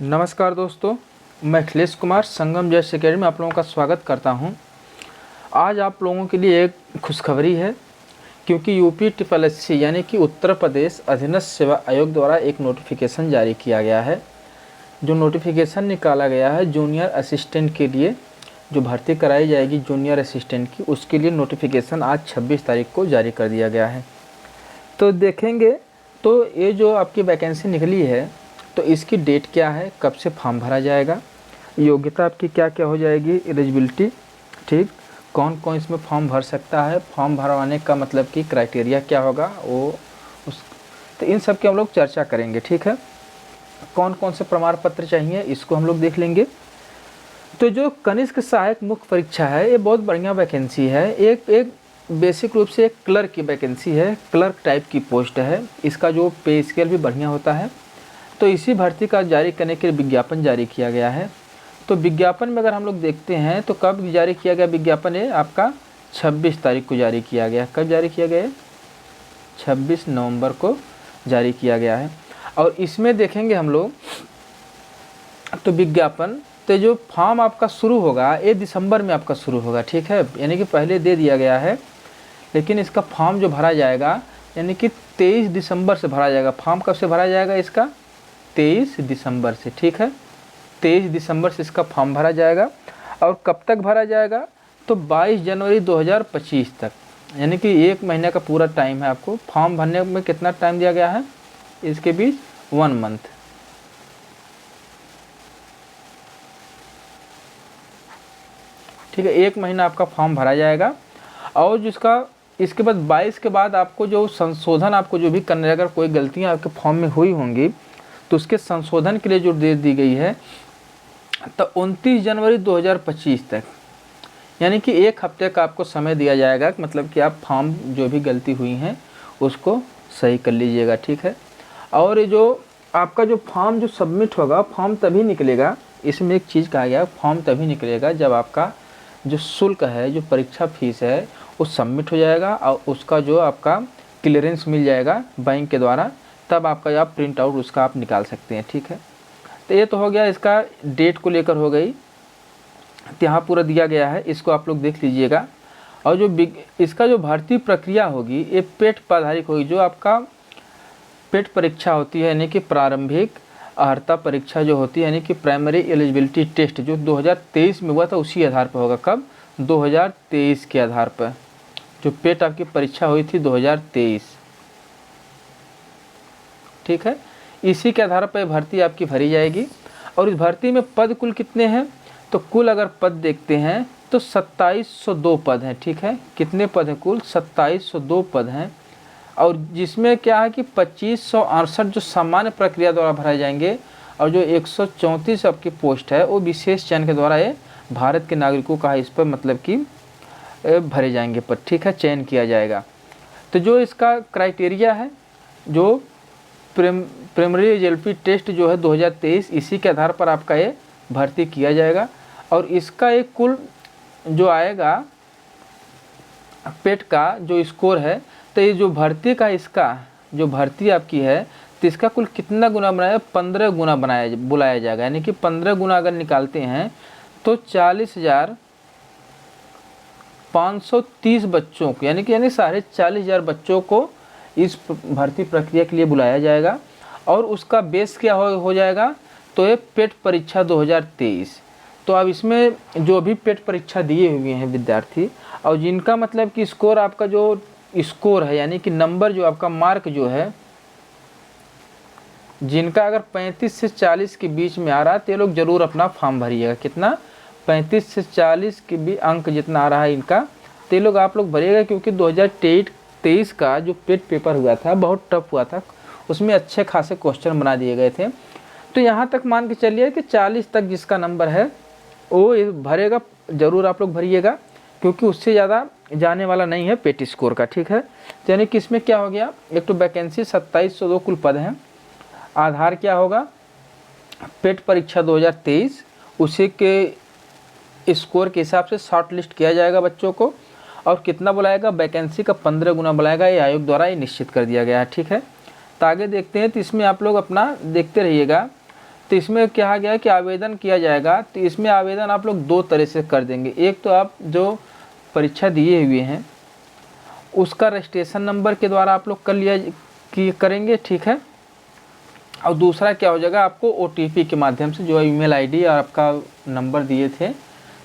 नमस्कार दोस्तों, मैं अखिलेश कुमार संगम जैस अकेडमी में आप लोगों का स्वागत करता हूं। आज आप लोगों के लिए एक खुशखबरी है, क्योंकि यूपी ट्रिपलएससी यानी कि उत्तर प्रदेश अधीनस्थ सेवा आयोग द्वारा एक नोटिफिकेशन जारी किया गया है। जो नोटिफिकेशन निकाला गया है जूनियर असिस्टेंट के लिए, जो भर्ती कराई जाएगी जूनियर असिस्टेंट की, उसके लिए नोटिफिकेशन आज 26 तारीख को जारी कर दिया गया है। तो देखेंगे तो ये जो आपकी वैकेंसी निकली है, तो इसकी डेट क्या है, कब से फॉर्म भरा जाएगा, योग्यता आपकी क्या क्या हो जाएगी, एलिजिबिलिटी, ठीक, कौन कौन इसमें फॉर्म भर सकता है, फॉर्म भरवाने का मतलब कि क्राइटेरिया क्या होगा वो तो इन सब की हम लोग चर्चा करेंगे। ठीक है, कौन कौन से प्रमाण पत्र चाहिए इसको हम लोग देख लेंगे। तो जो कनिष्क सहायक मुख्य परीक्षा है, ये बहुत बढ़िया वैकेंसी है। एक बेसिक रूप से एक क्लर्क की वैकेंसी है, क्लर्क टाइप की पोस्ट है। इसका जो पे स्केल भी बढ़िया होता है। तो इसी भर्ती का जारी करने के लिए विज्ञापन जारी किया गया है। तो विज्ञापन में अगर हम लोग देखते हैं तो कब जारी किया गया विज्ञापन, है आपका 26 तारीख को जारी किया गया। कब जारी किया गया है? 26 नवंबर को जारी किया गया है। और इसमें देखेंगे हम लोग तो विज्ञापन, तो जो फॉर्म आपका शुरू होगा ये दिसंबर में आपका शुरू होगा। ठीक है, यानी कि पहले दे दिया गया है, लेकिन इसका फॉर्म जो भरा जाएगा यानी कि 23 दिसंबर से भरा जाएगा। फॉर्म कब से भरा जाएगा इसका? 23 दिसंबर से। ठीक है, 23 दिसंबर से इसका फॉर्म भरा जाएगा। और कब तक भरा जाएगा? तो 22 जनवरी 2025 तक, यानी कि 1 महीने का पूरा टाइम है आपको। फॉर्म भरने में कितना टाइम दिया गया है इसके बीच? 1 मंथ। ठीक है, 1 महीना आपका फॉर्म भरा जाएगा। और जिसका इसके बाद 22 के बाद आपको जो संशोधन आपको जो भी करने, अगर कोई गलतियाँ आपके फॉर्म में हुई होंगी तो उसके संशोधन के लिए जो डेट दी गई है तो 29 जनवरी 2025 तक, यानी कि 1 हफ्ते का आपको समय दिया जाएगा। मतलब कि आप फॉर्म जो भी गलती हुई हैं उसको सही कर लीजिएगा। ठीक है, और ये जो आपका जो फॉर्म जो सबमिट होगा, फॉर्म तभी निकलेगा, इसमें एक चीज़ कहा गया, फॉर्म तभी निकलेगा जब आपका जो शुल्क है, जो परीक्षा फीस है, वो सबमिट हो जाएगा और उसका जो आपका क्लियरेंस मिल जाएगा बैंक के द्वारा, तब आपका आप प्रिंट आउट उसका आप निकाल सकते हैं। ठीक है, तो ये तो हो गया, इसका डेट को लेकर हो गई। तो यहाँ पूरा दिया गया है, इसको आप लोग देख लीजिएगा। और जो इसका जो भर्ती प्रक्रिया होगी ये पेट पर आधारित होगी। जो आपका पेट परीक्षा होती है, यानी कि प्रारंभिक अर्हता परीक्षा जो होती है, यानी कि प्राइमरी एलिजिबिलिटी टेस्ट, जो 2023 में हुआ था उसी आधार पर होगा। कब? 2023 के आधार पर जो पेट आपकी परीक्षा हुई थी 2023। ठीक है, इसी के आधार पर भर्ती आपकी भरी जाएगी। और इस भर्ती में पद कुल कितने हैं? तो कुल अगर पद देखते हैं तो 2702 पद हैं। ठीक है, कितने पद हैं? कुल 2702 पद हैं। और जिसमें क्या है कि 2568 जो सामान्य प्रक्रिया द्वारा भराए जाएंगे, और जो 134 आपकी पोस्ट है वो विशेष चयन के द्वारा ये भारत के नागरिकों का इस पर मतलब कि भरे जाएंगे पद। ठीक है, चयन किया जाएगा। तो जो इसका क्राइटेरिया है, जो प्राइमरी एलिजिबिलिटी टेस्ट जो है 2023, इसी के आधार पर आपका ये भर्ती किया जाएगा। और इसका एक कुल जो आएगा पेट का जो स्कोर है, तो ये जो भर्ती का इसका जो भर्ती आपकी है तो इसका कुल कितना गुना बनाया? 15 गुना बुलाया जाएगा। यानी कि 15 गुना अगर निकालते हैं तो 40,530 बच्चों को, यानी 40,000 बच्चों को इस भर्ती प्रक्रिया के लिए बुलाया जाएगा। और उसका बेस क्या हो जाएगा? तो ये पेट परीक्षा 2023। तो अब इसमें जो भी पेट परीक्षा दिए हुए हैं विद्यार्थी, और जिनका मतलब कि स्कोर, आपका जो स्कोर है यानी कि नंबर जो आपका मार्क जो है, जिनका अगर 35 से 40 के बीच में आ रहा है तो ये लोग ज़रूर अपना फॉर्म भरिएगा। कितना? 35 से 40 के भी अंक जितना आ रहा है इनका, तो ये लोग आप लोग भरिएगा। क्योंकि 2023 का जो पेट पेपर हुआ था बहुत टफ हुआ था, उसमें अच्छे खासे क्वेश्चन बना दिए गए थे। तो यहाँ तक मान के चलिए कि 40 तक जिसका नंबर है वो भरेगा, ज़रूर आप लोग भरिएगा, क्योंकि उससे ज़्यादा जाने वाला नहीं है पेट स्कोर का। ठीक है, तो यानी कि इसमें क्या हो गया, एक तो वैकेंसी 2702 कुल पद हैं। आधार क्या होगा? पेट परीक्षा 2023, उसी के स्कोर के हिसाब से शॉर्ट लिस्ट किया जाएगा बच्चों को। और कितना बुलाएगा? वैकेंसी का 15 गुना बुलाएगा। ये आयोग द्वारा ये निश्चित कर दिया गया है। ठीक है, तो आगे देखते हैं। तो इसमें आप लोग अपना देखते रहिएगा। तो इसमें कहा गया है कि आवेदन किया जाएगा, तो इसमें आवेदन आप लोग 2 तरह से कर देंगे। एक तो आप जो परीक्षा दिए हुए हैं उसका रजिस्ट्रेशन नंबर के द्वारा आप लोग करेंगे, ठीक है। और दूसरा क्या हो जाएगा, आपको OTP के माध्यम से, जो ईमेल आईडी और आपका नंबर दिए थे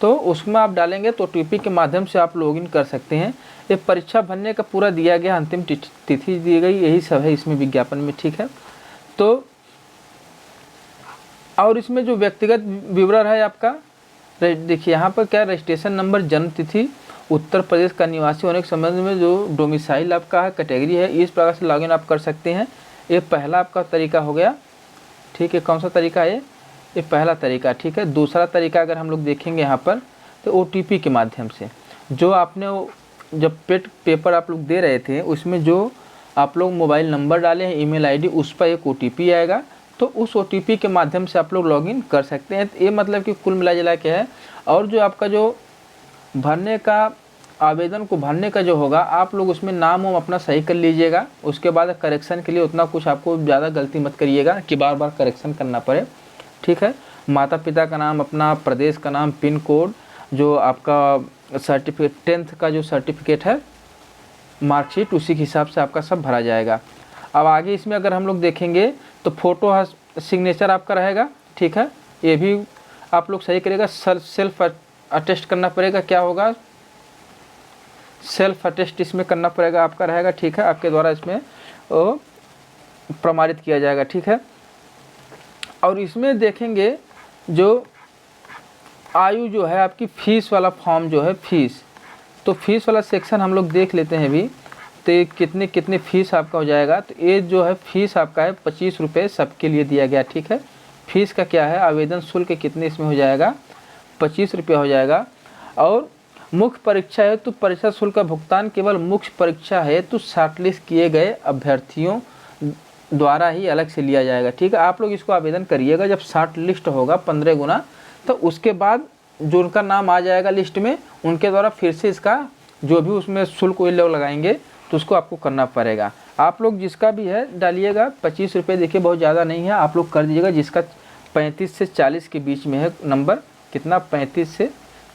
तो उसमें आप डालेंगे तो OTP के माध्यम से आप लॉगिन कर सकते हैं। ये परीक्षा भरने का पूरा दिया गया, अंतिम तिथि दी गई, यही सब है इसमें विज्ञापन में, ठीक है। तो और इसमें जो व्यक्तिगत विवरण है आपका, देखिए यहाँ पर क्या, रजिस्ट्रेशन नंबर, जन्म तिथि, उत्तर प्रदेश का निवासी होने के संबंध में जो डोमिसाइल आपका है, कैटेगरी है, इस प्रकार से लॉगिन आप कर सकते हैं। ये पहला आपका तरीका हो गया, ठीक है। कौन सा तरीका है ये पहला तरीका, ठीक है। दूसरा तरीका अगर हम लोग देखेंगे यहाँ पर, तो OTP के माध्यम से, जो आपने जब पेपर आप लोग दे रहे थे उसमें जो आप लोग मोबाइल नंबर डाले हैं, ईमेल आईडी, उस पर एक OTP आएगा, तो उस OTP के माध्यम से आप लोग लॉगिन कर सकते हैं। तो ये मतलब कि कुल मिला जुला के है। और जो आपका जो भरने का, आवेदन को भरने का जो होगा, आप लोग उसमें नाम अपना सही कर लीजिएगा। उसके बाद करेक्शन के लिए उतना कुछ आपको ज़्यादा गलती मत करिएगा कि बार बार करेक्शन करना पड़े, ठीक है। माता पिता का नाम, अपना प्रदेश का नाम, पिन कोड, जो आपका सर्टिफिकेट 10th का जो सर्टिफिकेट है, मार्कशीट, उसी के हिसाब से आपका सब भरा जाएगा। अब आगे इसमें अगर हम लोग देखेंगे तो फ़ोटो सिग्नेचर आपका रहेगा, ठीक है। ये भी आप लोग सही करेगा। सेल्फ अटेस्ट करना पड़ेगा, क्या होगा, सेल्फ अटेस्ट इसमें करना पड़ेगा आपका रहेगा, ठीक है। आपके द्वारा इसमें प्रमाणित किया जाएगा, ठीक है। और इसमें देखेंगे जो आयु जो है आपकी, फीस वाला फॉर्म जो है, फीस, तो फीस वाला सेक्शन हम लोग देख लेते हैं अभी। तो कितने फीस आपका हो जाएगा, तो ये जो है फीस आपका है 25 रुपये सबके लिए दिया गया, ठीक है। फीस का क्या है, आवेदन शुल्क कितने इसमें हो जाएगा, 25 रुपये हो जाएगा। और मुख्य परीक्षा है तो परीक्षा शुल्क का भुगतान केवल मुख्य परीक्षा है तो शॉर्टलिस्ट किए गए अभ्यर्थियों द्वारा ही अलग से लिया जाएगा, ठीक है। आप लोग इसको आवेदन करिएगा, जब शॉर्ट लिस्ट होगा 15 गुना, तो उसके बाद जो उनका नाम आ जाएगा लिस्ट में, उनके द्वारा फिर से इसका जो भी उसमें शुल्क वो लोग लगाएंगे तो उसको आपको करना पड़ेगा। आप लोग जिसका भी है डालिएगा, 25 रुपये, देखिए बहुत ज़्यादा नहीं है, आप लोग कर दीजिएगा। जिसका 35 से 40 के बीच में है नंबर, कितना, 35 से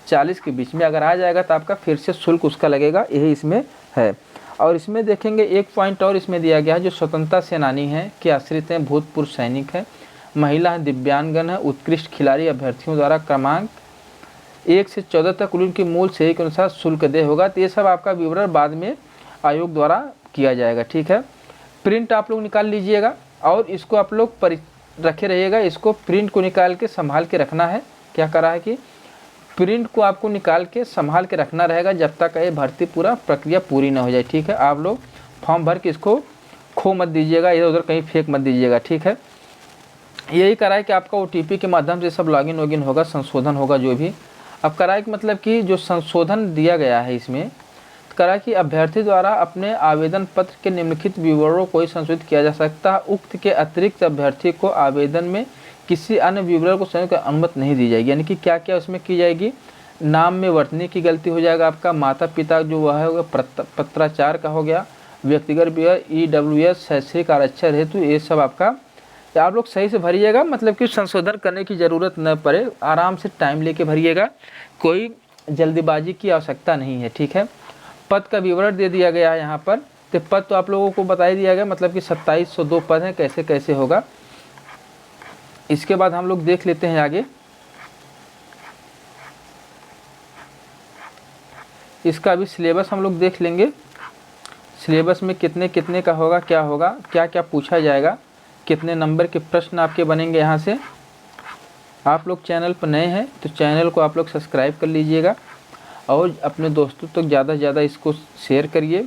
40 के बीच में अगर आ जाएगा तो आपका फिर से शुल्क उसका लगेगा, यही इसमें है। और इसमें देखेंगे एक पॉइंट और इसमें दिया गया है, जो स्वतंत्रता सेनानी हैं के आश्रित हैं, भूतपूर्व सैनिक हैं, महिला हैं, दिव्यांगन है, उत्कृष्ट खिलाड़ी अभ्यर्थियों द्वारा क्रमांक 1 से 14 तक उनकी मूल से के अनुसार शुल्क देय होगा। तो ये सब आपका विवरण बाद में आयोग द्वारा किया जाएगा, ठीक है। प्रिंट आप लोग निकाल लीजिएगा और इसको आप लोग रखे रहिएगा। इसको प्रिंट को निकाल के संभाल के रखना है। क्या करा है कि प्रिंट को आपको निकाल के संभाल के रखना रहेगा जब तक ये भर्ती पूरा प्रक्रिया पूरी ना हो जाए, ठीक है। आप लोग फॉर्म भर के इसको खो मत दीजिएगा, इधर उधर कहीं फेंक मत दीजिएगा, ठीक है। यही करा है कि आपका OTP के माध्यम से सब लॉगिन वॉगिन होगा, संशोधन होगा जो भी। अब करा है कि मतलब कि जो संशोधन दिया गया है इसमें, करा कि अभ्यर्थी द्वारा अपने आवेदन पत्र के निम्नलिखित विवरणों को ही संशोधित किया जा सकता है। उक्त के अतिरिक्त अभ्यर्थी को आवेदन में किसी अन्य विवरण को संशोधन की अनुमति नहीं दी जाएगी। यानी कि क्या क्या उसमें की जाएगी, नाम में वर्तनी की गलती हो जाएगा आपका, माता पिता जो वह है पत्राचार का हो गया, व्यक्तिगत विवरण, EWS, शैक्षिक आरक्षण हेतु, ये सब आपका आप लोग सही से भरिएगा। मतलब कि संशोधन करने की ज़रूरत न पड़े, आराम से टाइम लेके भरिएगा, कोई जल्दीबाजी की आवश्यकता नहीं है, ठीक है। पद का विवरण दे दिया गया है यहाँ पर। तो पद तो आप लोगों को बता ही दिया गया, मतलब कि 2702 पद हैं, कैसे कैसे होगा। इसके बाद हम लोग देख लेते हैं आगे, इसका भी सिलेबस हम लोग देख लेंगे। सिलेबस में कितने कितने का होगा, क्या होगा, क्या क्या पूछा जाएगा, कितने नंबर के प्रश्न आपके बनेंगे। यहाँ से आप लोग चैनल पर नए हैं तो चैनल को आप लोग सब्सक्राइब कर लीजिएगा और अपने दोस्तों तक ज़्यादा से ज़्यादा इसको शेयर करिए।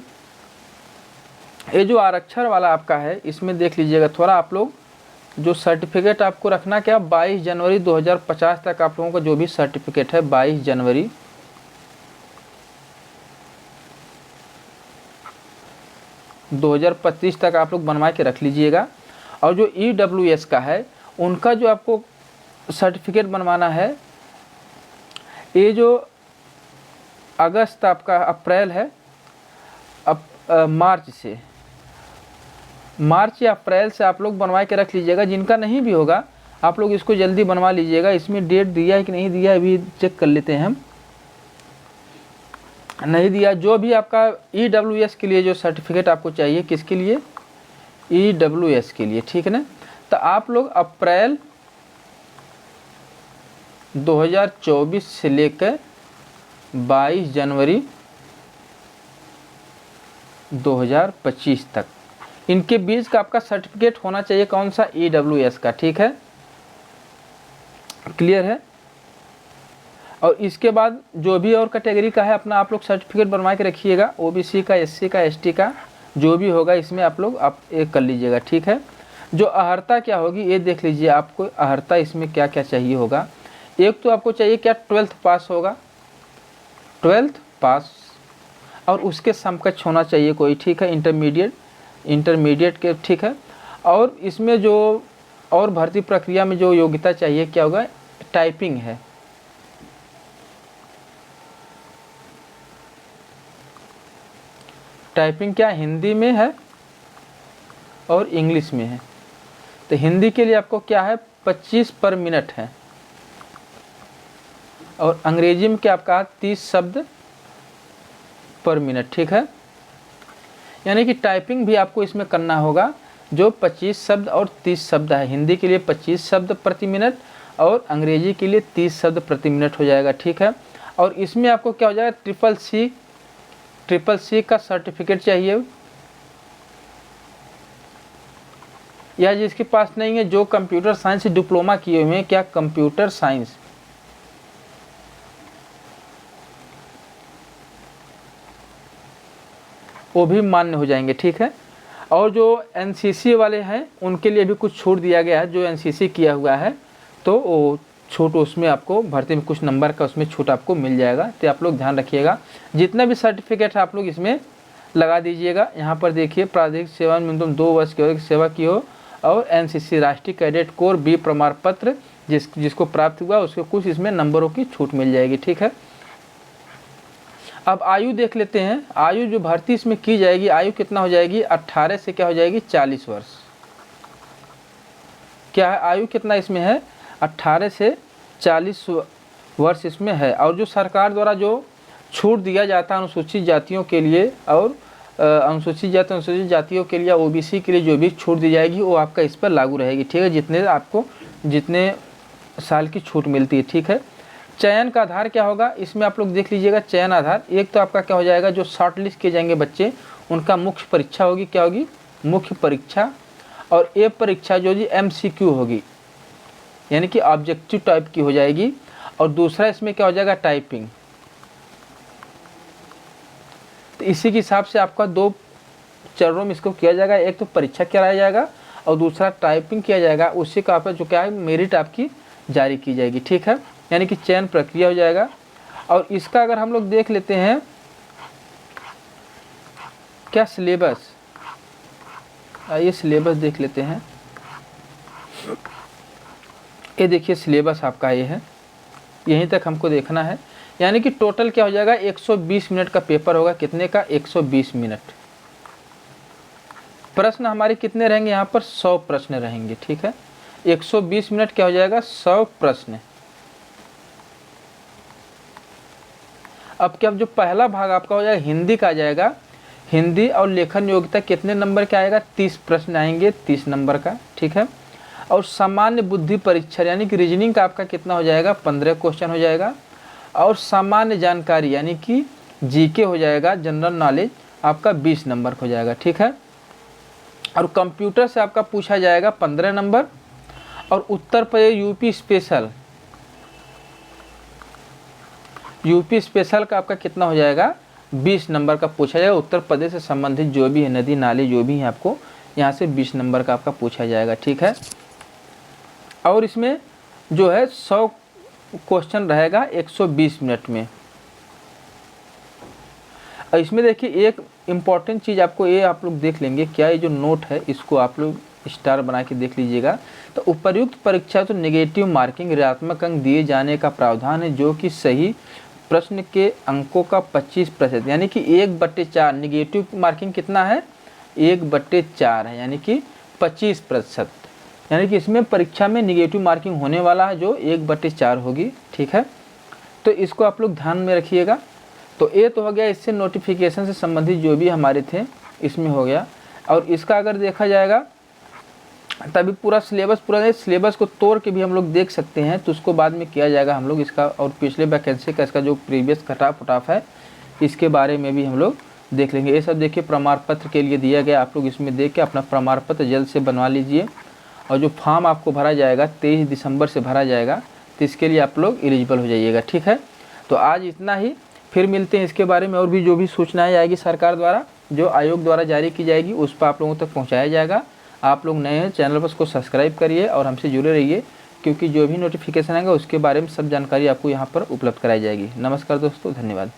ये जो आरक्षण वाला आपका है इसमें देख लीजिएगा थोड़ा, आप लोग जो सर्टिफिकेट आपको रखना क्या, 22 जनवरी 2050 तक आप लोगों का जो भी सर्टिफिकेट है 22 जनवरी 2025 तक आप लोग बनवा के रख लीजिएगा। और जो EWS का है उनका जो आपको सर्टिफिकेट बनवाना है, ये जो अगस्त आपका अप्रैल है, अब मार्च या अप्रैल से आप लोग बनवा के रख लीजिएगा। जिनका नहीं भी होगा आप लोग इसको जल्दी बनवा लीजिएगा। इसमें डेट दिया है कि नहीं दिया है अभी चेक कर लेते हैं हम। नहीं दिया। जो भी आपका EWS के लिए जो सर्टिफिकेट आपको चाहिए, किसके लिए? EWS के लिए, ठीक है ना। तो आप लोग अप्रैल 2024 से लेकर 22 जनवरी 2025 तक इनके बीच का आपका सर्टिफिकेट होना चाहिए। कौन सा? EWS का, ठीक है, क्लियर है। और इसके बाद जो भी और कैटेगरी का है अपना आप लोग सर्टिफिकेट बनवा के रखिएगा। OBC का, SC का, ST का जो भी होगा इसमें आप लोग एक कर लीजिएगा, ठीक है। जो अर्हता क्या होगी ये देख लीजिए। आपको अर्हता इसमें क्या क्या चाहिए होगा। एक तो आपको चाहिए क्या? 12th पास होगा, 12th पास, और उसके समकक्ष होना चाहिए कोई, ठीक है, इंटरमीडिएट के, ठीक है। और इसमें जो और भर्ती प्रक्रिया में जो योग्यता चाहिए क्या होगा? टाइपिंग है। टाइपिंग क्या हिंदी में है और इंग्लिश में है। तो हिंदी के लिए आपको क्या है? 25 पर मिनट है। और अंग्रेजी में क्या आपका? 30 शब्द पर मिनट, ठीक है। यानी कि टाइपिंग भी आपको इसमें करना होगा। जो 25 शब्द और 30 शब्द है, हिंदी के लिए 25 शब्द प्रति मिनट और अंग्रेजी के लिए 30 शब्द प्रति मिनट हो जाएगा, ठीक है। और इसमें आपको क्या हो जाएगा? ट्रिपल सी का सर्टिफिकेट चाहिए, या जिसके पास नहीं है, जो कंप्यूटर साइंस से डिप्लोमा किए हुए हैं, क्या कंप्यूटर साइंस, वो भी मान्य हो जाएंगे, ठीक है। और जो NCC वाले हैं उनके लिए भी कुछ छूट दिया गया है। जो NCC किया हुआ है तो वो छूट, उसमें आपको भर्ती में कुछ नंबर का उसमें छूट आपको मिल जाएगा। तो आप लोग ध्यान रखिएगा। जितना भी सर्टिफिकेट है आप लोग इसमें लगा दीजिएगा। यहाँ पर देखिए, प्राधिक सेवा में न्यूनतम 2 वर्ष की सेवा की हो और NCC राष्ट्रीय कैडेट कोर B प्रमाण पत्र जिसको प्राप्त हुआ उसको कुछ इसमें नंबरों की छूट मिल जाएगी, ठीक है। अब आयु देख लेते हैं। आयु जो भर्ती इसमें की जाएगी, आयु कितना हो जाएगी? 18 से क्या हो जाएगी? 40 वर्ष। क्या है आयु कितना इसमें है? 18 से 40 वर्ष इसमें है। और जो सरकार द्वारा जो छूट दिया जाता है अनुसूचित जातियों के लिए और अनुसूचित जातियों के लिए, OBC के लिए जो भी छूट दी जाएगी वो आपका इस पर लागू रहेगी, ठीक है। जितने साल की छूट मिलती है, ठीक है। चयन का आधार क्या होगा इसमें आप लोग देख लीजिएगा। चयन आधार एक तो आपका क्या हो जाएगा? जो शॉर्ट लिस्ट किए जाएंगे बच्चे उनका मुख्य परीक्षा होगी, क्या होगी? मुख्य परीक्षा। और ये परीक्षा जो जी MCQ होगी, यानी कि ऑब्जेक्टिव टाइप की हो जाएगी। और दूसरा इसमें क्या हो जाएगा? टाइपिंग। तो इसी के हिसाब से आपका 2 चरणों में इसको किया जाएगा। एक तो परीक्षा कराया जाएगा और दूसरा टाइपिंग किया जाएगा। उसी का आपका जो क्या है मेरिट आपकी जारी की जाएगी, ठीक है। यानी कि चयन प्रक्रिया हो जाएगा। और इसका अगर हम लोग देख लेते हैं क्या सिलेबस, आइए सिलेबस देख लेते हैं। ये देखिए सिलेबस आपका ये है, यहीं तक हमको देखना है। यानी कि टोटल क्या हो जाएगा? 120 मिनट का पेपर होगा। कितने का? 120 मिनट। प्रश्न हमारे कितने रहेंगे? यहाँ पर 100 प्रश्न रहेंगे, ठीक है। 120 मिनट क्या हो जाएगा? 100 प्रश्न। अब क्या, जो पहला भाग आपका हो जाएगा हिंदी का आ जाएगा। हिंदी और लेखन योग्यता कितने नंबर का आएगा? 30 प्रश्न आएंगे, 30 नंबर का, ठीक है। और सामान्य बुद्धि परीक्षा यानी कि रीजनिंग का आपका कितना हो जाएगा? 15 क्वेश्चन हो जाएगा। और सामान्य जानकारी यानी कि GK हो जाएगा, जनरल नॉलेज, आपका 20 नंबर का हो जाएगा, ठीक है। और कंप्यूटर से आपका पूछा जाएगा 15 नंबर। और उत्तर प्रदेश यूपी स्पेशल का आपका कितना हो जाएगा? 20 नंबर का पूछा जाएगा। उत्तर प्रदेश से संबंधित जो भी है, नदी नाले जो भी हैं, आपको यहाँ से 20 नंबर का आपका पूछा जाएगा, ठीक है। और इसमें जो है 100 क्वेश्चन रहेगा 120 मिनट में। और इसमें देखिए एक इम्पॉर्टेंट चीज़ आपको ये आप लोग देख लेंगे क्या, ये जो नोट है इसको आप लोग स्टार बना के देख लीजिएगा। तो उपर्युक्त परीक्षा तो नेगेटिव मार्किंग ऋणात्मक अंक दिए जाने का प्रावधान है, जो कि सही प्रश्न के अंकों का 25%, यानी कि 1/4। नेगेटिव मार्किंग कितना है? 1/4 है, यानी कि 25%। यानी कि इसमें परीक्षा में निगेटिव मार्किंग होने वाला है जो 1/4 होगी। ठीक है, तो इसको आप लोग ध्यान में रखिएगा। तो ये तो हो गया इससे नोटिफिकेशन से संबंधित जो भी हमारे थे इसमें हो गया। और इसका अगर देखा जाएगा तभी पूरा सिलेबस को तोड़ के भी हम लोग देख सकते हैं, तो उसको बाद में किया जाएगा हम लोग इसका। और पिछले वैकेंसी का इसका जो प्रीवियस कट ऑफ है इसके बारे में भी हम लोग देख लेंगे। ये सब देखिए प्रमाण पत्र के लिए दिया गया, आप लोग इसमें देख के अपना प्रमाण पत्र जल्द से बनवा लीजिए। और जो फॉर्म आपको भरा जाएगा 23 दिसंबर से भरा जाएगा, तो इसके लिए आप लोग एलिजिबल हो जाइएगा। ठीक है, तो आज इतना ही, फिर मिलते हैं इसके बारे में। और भी जो भी सूचनाएं आएगी सरकार द्वारा, जो आयोग द्वारा जारी की जाएगी, उस पर आप लोगों तक पहुंचाया जाएगा। आप लोग नए हैं चैनल पर उसको सब्सक्राइब करिए और हमसे जुड़े रहिए, क्योंकि जो भी नोटिफिकेशन आएगा उसके बारे में सब जानकारी आपको यहाँ पर उपलब्ध कराई जाएगी। नमस्कार दोस्तों, धन्यवाद।